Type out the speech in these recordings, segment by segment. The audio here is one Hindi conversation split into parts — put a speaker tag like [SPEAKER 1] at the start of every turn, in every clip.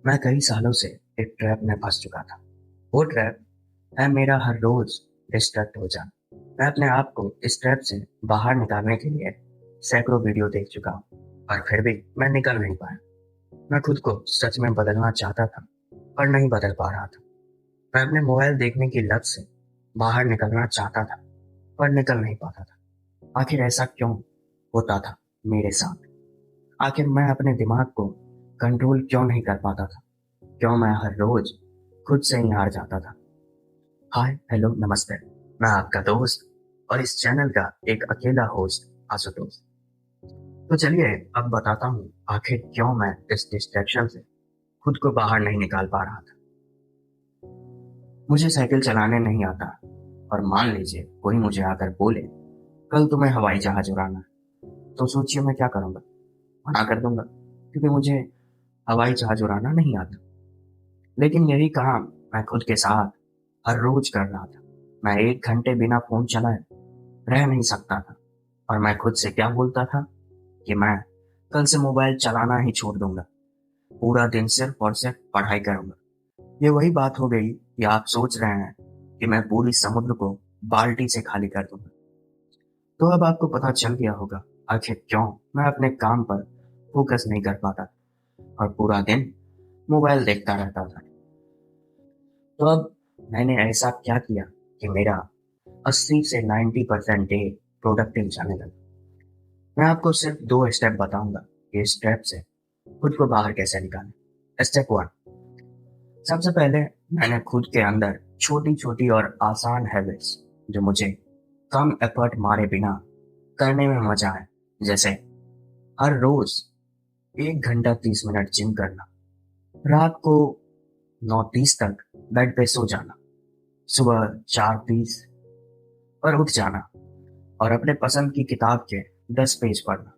[SPEAKER 1] मैं कई सालों से एक ट्रैप में फंस चुका था। वो ट्रैप है मेरा हर रोज डिस्ट्रैक्ट हो जाना। मैं अपने आप को इस ट्रैप से बाहर निकालने के लिए सैकड़ों वीडियो देख चुका हूँ, पर फिर भी मैं निकल नहीं पाया। मैं खुद को सच में बदलना चाहता था, पर नहीं बदल पा रहा था। मैं अपने मोबाइल देखने की लत से बाहर निकलना चाहता था, पर निकल नहीं पाता था। आखिर ऐसा क्यों होता था मेरे साथ? आखिर मैं अपने दिमाग को कंट्रोल क्यों नहीं कर पाता था? क्यों मैं हर रोज खुद से ही हार जाता था? हाय, हेलो, नमस्ते। मैं आपका दोस्त और इस चैनल का एक अकेला होस्ट आशुतोष। तो चलिए अब बताता हूँ आखिर क्यों मैं इस डिस्ट्रैक्शन से खुद को बाहर नहीं निकाल पा रहा था। मुझे साइकिल चलाने नहीं आता, और मान लीजिए कोई मुझे आकर बोले कल तुम्हें हवाई जहाज उड़ाना है, तो सोचिए मैं क्या करूंगा। मना कर दूंगा, क्योंकि मुझे हवाई जहाज उड़ाना नहीं आता। लेकिन यही काम मैं खुद के साथ हर रोज कर रहा था। मैं 1 घंटे बिना फोन चलाए रह नहीं सकता था, और मैं खुद से क्या बोलता था कि मैं कल से मोबाइल चलाना ही छोड़ दूंगा, पूरा दिन सिर्फ और सिर्फ पढ़ाई करूंगा। ये वही बात हो गई कि आप सोच रहे हैं कि मैं पूरी समुद्र को बाल्टी से खाली कर दूंगा। तो अब आपको पता चल गया होगा आखिर क्यों मैं अपने काम पर फोकस नहीं कर पाता और पूरा दिन मोबाइल देखता रहता था। तो अब मैंने ऐसा क्या किया कि मेरा 80 से 90% डे प्रोडक्टिव जाने लगा। मैं आपको सिर्फ 2 स्टेप बताऊंगा कि इस स्टेप से खुद को बाहर कैसे निकालें। स्टेप 1। सबसे पहले मैंने खुद के अंदर छोटी छोटी और आसान हैबिट्स जो मुझे कम एफर्ट मारे बिना करने में मजा है, जैसे हर रोज 1 घंटा 30 मिनट जिम करना, रात को 9:30 तक बेड पे सो जाना, सुबह 4:30 पर उठ जाना और अपने पसंद की किताब के 10 पेज पढ़ना।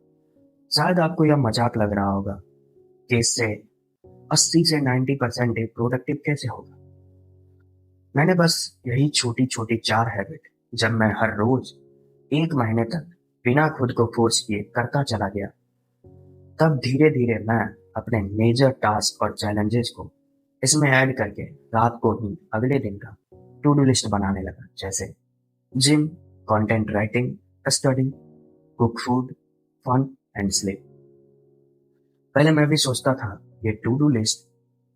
[SPEAKER 1] शायद आपको यह मजाक लग रहा होगा कि इससे 80 से 90% डे प्रोडक्टिव कैसे होगा। मैंने बस यही छोटी छोटी 4 हैबिट जब मैं हर रोज 1 महीने तक बिना खुद को फोर्स किए करता चला गया, तब धीरे धीरे मैं अपने मेजर टास्क और चैलेंजेस को इसमें ऐड करके रात को ही अगले दिन का टू डू लिस्ट बनाने लगा, जैसे gym, content writing, study, cook food, fun and sleep. पहले मैं भी सोचता था ये टू डू लिस्ट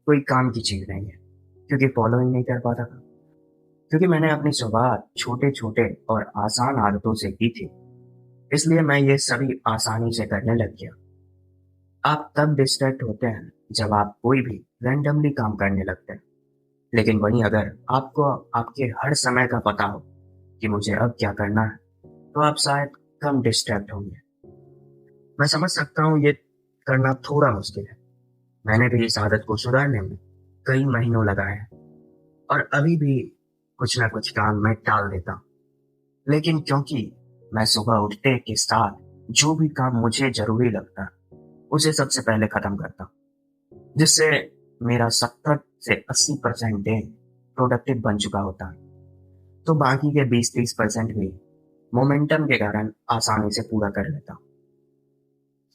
[SPEAKER 1] कोई काम की चीज नहीं है, क्योंकि फॉलो ही नहीं कर पाता था। क्योंकि मैंने अपनी शुरुआत छोटे छोटे और आसान आदतों से की थी, इसलिए मैं ये सभी आसानी से करने लग गया। आप तब डिस्ट्रैक्ट होते हैं जब आप कोई भी रैंडमली काम करने लगते हैं, लेकिन वहीं अगर आपको आपके हर समय का पता हो कि मुझे अब क्या करना है, तो आप शायद कम डिस्ट्रैक्ट होंगे। मैं समझ सकता हूँ ये करना थोड़ा मुश्किल है। मैंने भी इस आदत को सुधारने में कई महीनों लगाए हैं, और अभी भी कुछ ना कुछ काम मैं टाल देता हूँ। लेकिन क्योंकि मैं सुबह उठते के साथ जो भी काम मुझे जरूरी लगता है उसे सबसे पहले खत्म करता हूँ, जिससे मेरा 70 से 80% डे प्रोडक्टिव बन चुका होता है। तो बाकी के 20-30% भी मोमेंटम के कारण आसानी से पूरा कर लेता हूँ।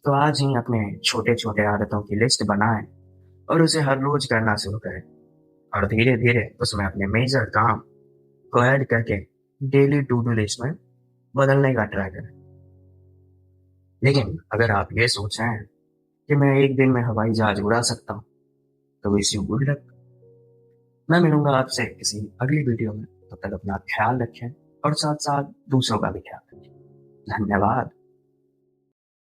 [SPEAKER 1] तो आज ही अपने छोटे छोटे आदतों की लिस्ट बनाएं और उसे हर रोज करना शुरू करें, और धीरे धीरे उसमें अपने मेजर काम को ऐड करके डेली टू डू लिस्ट में बदलने का ट्राई करें। लेकिन अगर आप ये सोच रहे हैं कि मैं एक दिन में हवाई जहाज उड़ा सकता हूँ, तो विश यू गुड लक। मैं मिलूंगा आपसे किसी अगली वीडियो में। तब तक अपना ख्याल रखें और साथ साथ दूसरों का भी ख्याल रखें। धन्यवाद।